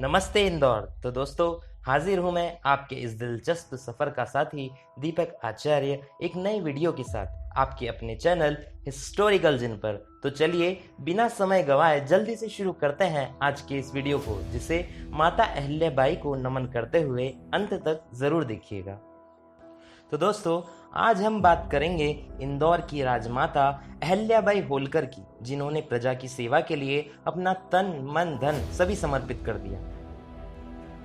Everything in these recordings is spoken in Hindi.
नमस्ते इंदौर। तो दोस्तों, हाजिर हूं मैं आपके इस दिलचस्प सफर का साथी दीपक आचार्य एक नई वीडियो के साथ आपके अपने चैनल हिस्टोरिकल जिन पर। तो चलिए बिना समय गवाए जल्दी से शुरू करते हैं आज के इस वीडियो को, जिसे माता अहिल्याबाई को नमन करते हुए अंत तक जरूर देखिएगा। तो दोस्तों, आज हम बात करेंगे इंदौर की राजमाता अहिल्याबाई होलकर की, जिन्होंने प्रजा की सेवा के लिए अपना तन मन धन सभी समर्पित कर दिया।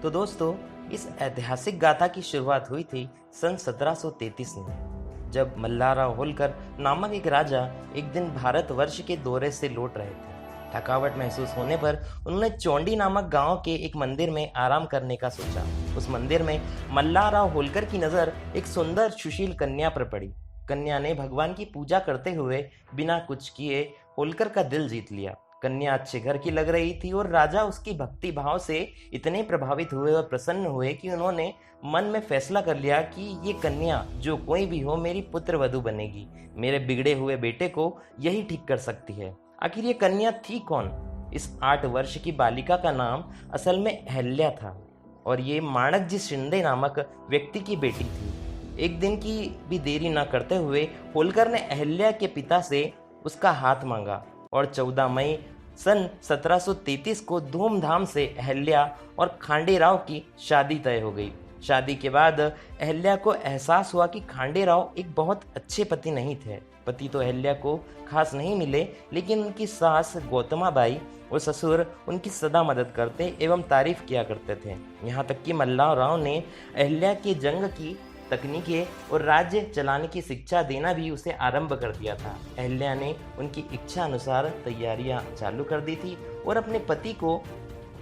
तो दोस्तों, इस ऐतिहासिक गाथा की शुरुआत हुई थी सन 1733 में, जब मल्हारराव होलकर नामक एक राजा एक दिन भारतवर्ष के दौरे से लौट रहे थे। थकावट महसूस होने पर उन्होंने चौंडी नामक गांव के एक मंदिर में आराम करने का सोचा। उस मंदिर में मल्हारराव होलकर की नज़र एक सुंदर सुशील कन्या पर पड़ी। कन्या ने भगवान की पूजा करते हुए बिना कुछ किए होलकर का दिल जीत लिया। कन्या अच्छे घर की लग रही थी और राजा उसकी भक्ति भाव से इतने प्रभावित हुए और प्रसन्न हुए कि उन्होंने मन में फैसला कर लिया कि ये कन्या जो कोई भी हो मेरी पुत्र वधू बनेगी। मेरे बिगड़े हुए बेटे को यही ठीक कर सकती है। आखिर ये कन्या थी कौन? इस 8 वर्ष की बालिका का नाम असल में अहल्या था और ये माणकजी शिंदे नामक व्यक्ति की बेटी थी। एक दिन की भी देरी न करते हुए होलकर ने अहल्या के पिता से उसका हाथ मांगा और 14 मई सन 1733 को धूमधाम से अहल्या और खांडेराव की शादी तय हो गई। शादी के बाद अहल्या को एहसास हुआ कि खांडेराव एक बहुत अच्छे पति नहीं थे। पति तो अहल्या को खास नहीं मिले, लेकिन उनकी सास गौतमाबाई और ससुर उनकी सदा मदद करते एवं तारीफ किया करते थे। यहाँ तक कि मल्हारराव ने अहल्या के जंग की तकनीकें और राज्य चलाने की शिक्षा देना भी उसे आरंभ कर दिया था। अहल्या ने उनकी इच्छा अनुसार तैयारियां चालू कर दी थी और अपने पति को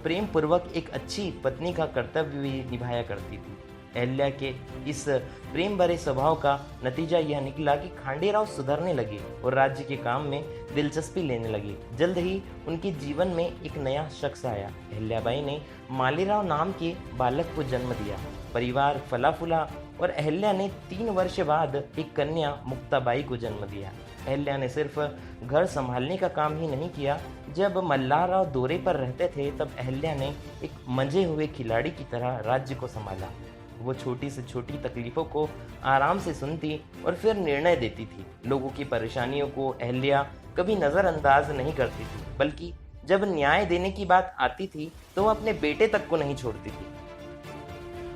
प्रेम पूर्वक एक अच्छी पत्नी का कर्तव्य भी निभाया करती थी। अहल्या के इस प्रेम भरे स्वभाव का नतीजा यह निकला कि खांडेराव सुधरने लगे और राज्य के काम में दिलचस्पी लेने लगे। जल्द ही उनके जीवन में एक नया शख्स आया। अहिल्याबाई ने मालीराव नाम के बालक को जन्म दिया। परिवार फला फूला और अहल्या ने 3 वर्ष बाद एक कन्या मुक्ताबाई को जन्म दिया। अहल्या ने सिर्फ घर संभालने का काम ही नहीं किया। जब मल्हारराव दौरे पर रहते थे तब अहल्या ने एक मंजे हुए खिलाड़ी की तरह राज्य को संभाला। वो छोटी से छोटी तकलीफों को आराम से सुनती और फिर निर्णय देती थी। लोगों की परेशानियों को अहल्या कभी नज़रअंदाज नहीं करती थी, बल्कि जब न्याय देने की बात आती थी तो वह अपने बेटे तक को नहीं छोड़ती थी।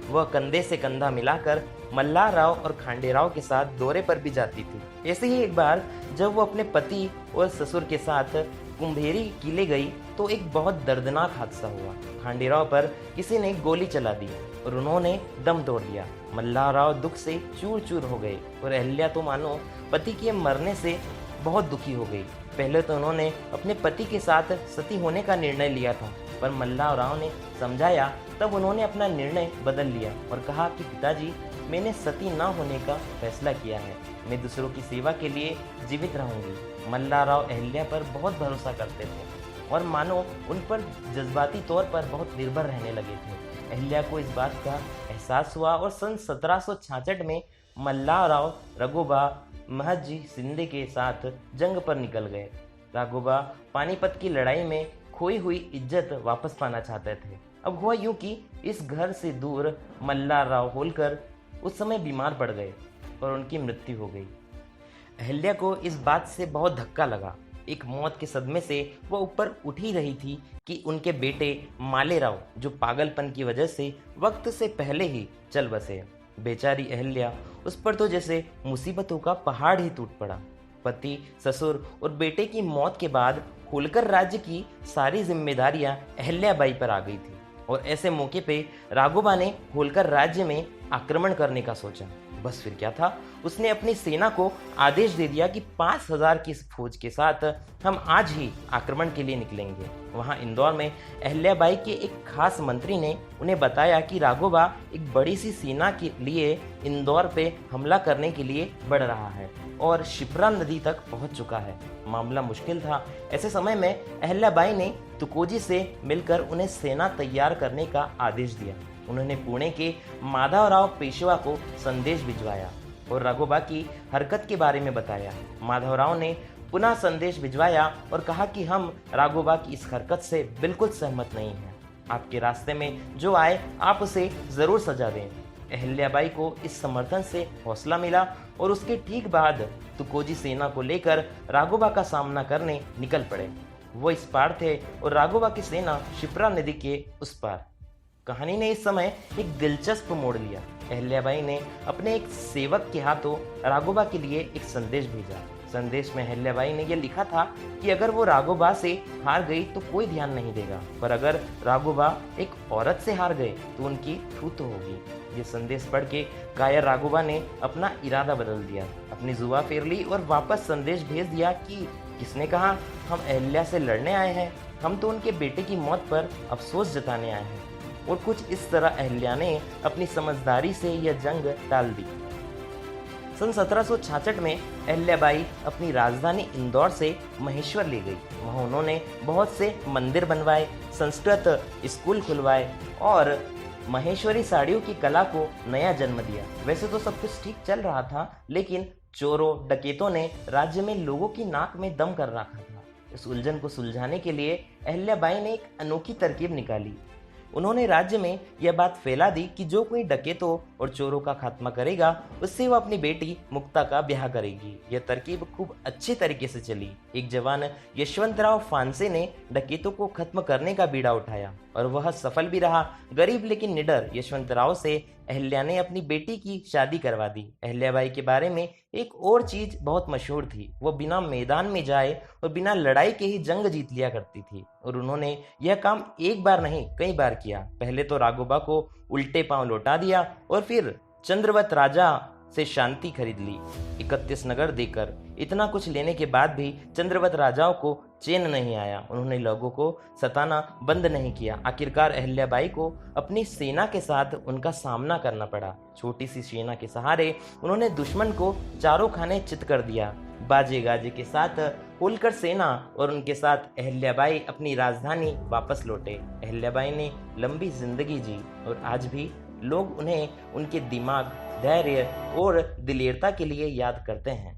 वह कंधे से कंधा मिलाकर मल्हारराव और खांडेराव के साथ दौरे पर भी जाती थी। ऐसे ही एक बार जब वो अपने पति और ससुर के साथ कुंभेरी किले गई तो एक बहुत दर्दनाक हादसा हुआ। खांडेराव पर किसी ने गोली चला दी और उन्होंने दम तोड़ दिया। मल्हारराव दुख से चूर चूर हो गए और अहल्या तो मानो पति के मरने से बहुत दुखी हो गई। पहले तो उन्होंने अपने पति के साथ सती होने का निर्णय लिया था, पर मल्हारराव ने समझाया तब उन्होंने अपना निर्णय बदल लिया और कहा कि पिताजी, मैंने सती न होने का फैसला किया है। मैं दूसरों की सेवा के लिए जीवित रहूंगी। मल्हारराव अहल्या पर बहुत भरोसा करते थे और मानो उन पर जज्बाती तौर पर बहुत निर्भर रहने लगे थे। अहल्या को इस बात का एहसास हुआ और सन 1766 में मल्हारराव राघोबा महजी शिंदे के साथ जंग पर निकल गए। राघोबा पानीपत की लड़ाई में खोई हुई इज्जत वापस पाना चाहते थे। अब हुआ यूं कि इस घर से दूर मल्हारराव होलकर उस समय बीमार पड़ गए और उनकी मृत्यु हो गई। अहल्या को इस बात से बहुत धक्का लगा। एक मौत के सदमे से वह ऊपर उठ ही रही थी कि उनके बेटे मालेराव, जो पागलपन की वजह से वक्त से पहले ही चल बसे। बेचारी अहल्या, उस पर तो जैसे मुसीबतों का पहाड़ ही टूट पड़ा। पति, ससुर और बेटे की मौत के बाद होलकर राज्य की सारी जिम्मेदारियां अहल्याबाई पर आ गई थी और ऐसे मौके पे राघोबा ने होलकर राज्य में आक्रमण करने का सोचा। बस फिर क्या था, उसने अपनी सेना को आदेश दे दिया कि 5000 की फौज के साथ हम आज ही आक्रमण के लिए निकलेंगे। वहां इंदौर में अहल्याबाई के एक खास मंत्री ने उन्हें बताया कि राघोबा एक बड़ी सी सेना के लिए इंदौर पे हमला करने के लिए बढ़ रहा है और शिप्रा नदी तक पहुंच चुका है। मामला मुश्किल था। ऐसे समय में अहल्याबाई ने तुकोजी से मिलकर उन्हें सेना तैयार करने का आदेश दिया। उन्होंने पुणे के माधवराव पेशवा को संदेश भिजवाया और राघोबा की हरकत के बारे में बताया। माधवराव ने पुनः संदेश भिजवाया और कहा कि हम राघोबा की इस हरकत से बिल्कुल सहमत नहीं हैं। आपके रास्ते में जो आए आप उसे ज़रूर सजा दें। अहिल्याबाई को इस समर्थन से हौसला मिला और उसके ठीक बाद तुकोजी सेना को लेकर राघोबा का सामना करने निकल पड़े। वो इस पार थे और राघोबा की सेना शिप्रा नदी के उस पार। कहानी ने इस समय एक दिलचस्प मोड़ लिया। अहिल्याबाई ने अपने एक सेवक के हाथों राघोबा के लिए एक संदेश भेजा। संदेश में अहिल्याबाई ने यह लिखा था कि अगर वो राघोबा से हार गई तो कोई ध्यान नहीं देगा, पर अगर राघोबा एक औरत से हार गए तो उनकी थू तो होगी। ये संदेश पढ़ के कायर राघोबा ने अपना इरादा बदल दिया, अपनी जुआ फेर ली और वापस संदेश भेज दिया कि किसने कहा हम अहिल्या से लड़ने आए हैं, हम तो उनके बेटे की मौत पर अफसोस जताने आए हैं। और कुछ इस तरह अहिल्या ने अपनी समझदारी से यह जंग टाल दी। सन 1766 में अहिल्याबाई अपनी राजधानी इंदौर से महेश्वर ले गई। वहाँ उन्होंने बहुत से मंदिर बनवाए, संस्कृत स्कूल खुलवाए और महेश्वरी साड़ियों की कला को नया जन्म दिया। वैसे तो सब कुछ ठीक चल रहा था, लेकिन चोरों डकैतों ने राज्य में लोगों की नाक में दम कर रखा था। इस उलझन को सुलझाने के लिए अहिल्याबाई ने एक अनोखी तरकीब निकाली। उन्होंने राज्य में यह बात फैला दी कि जो कोई डकैतों और चोरों का खात्मा करेगा उससे वो अपनी बेटी मुक्ता का ब्याह करेगी। यह तरकीब खूब अच्छे तरीके से चली। एक जवान यशवंतराव फांसे ने डकैतों को खत्म करने का बीड़ा उठाया और वह सफल भी रहा। गरीब लेकिन निडर यशवंतराव से अहिल्या ने अपनी बेटी की शादी करवा दी। अहिल्याबाई के बारे में एक और चीज बहुत मशहूर थी, वो बिना मैदान में जाए और बिना लड़ाई के ही जंग जीत लिया करती थी। और उन्होंने यह काम एक बार नहीं कई बार किया। पहले तो राघोबा को उल्टे पांव लौटा दिया और फिर चंद्रवत राजा से शांति खरीद ली 31 नगर देकर। इतना कुछ लेने के बाद भी चंद्रवत राजाओं को चैन नहीं आया। उन्होंने लोगों को सताना बंद नहीं किया। आखिरकार अहिल्याबाई को अपनी सेना के साथ उनका सामना करना पड़ा। छोटी सी सेना के सहारे उन्होंने दुश्मन को चारों खाने चित कर दिया। बाजे गाजे के साथ होलकर सेना और उनके साथ अहिल्याबाई अपनी राजधानी वापस लौटे। अहिल्याबाई ने लंबी जिंदगी जी और आज भी लोग उन्हें उनके दिमाग, धैर्य और दिलेरता के लिए याद करते हैं।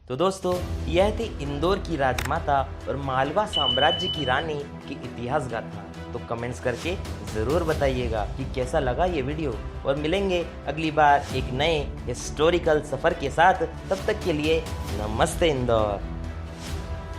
तो दोस्तों, यह थी इंदौर की राजमाता और मालवा साम्राज्य की रानी की इतिहास गाथा। तो कमेंट्स करके ज़रूर बताइएगा कि कैसा लगा ये वीडियो, और मिलेंगे अगली बार एक नए हिस्टोरिकल सफ़र के साथ। तब तक के लिए नमस्ते इंदौर।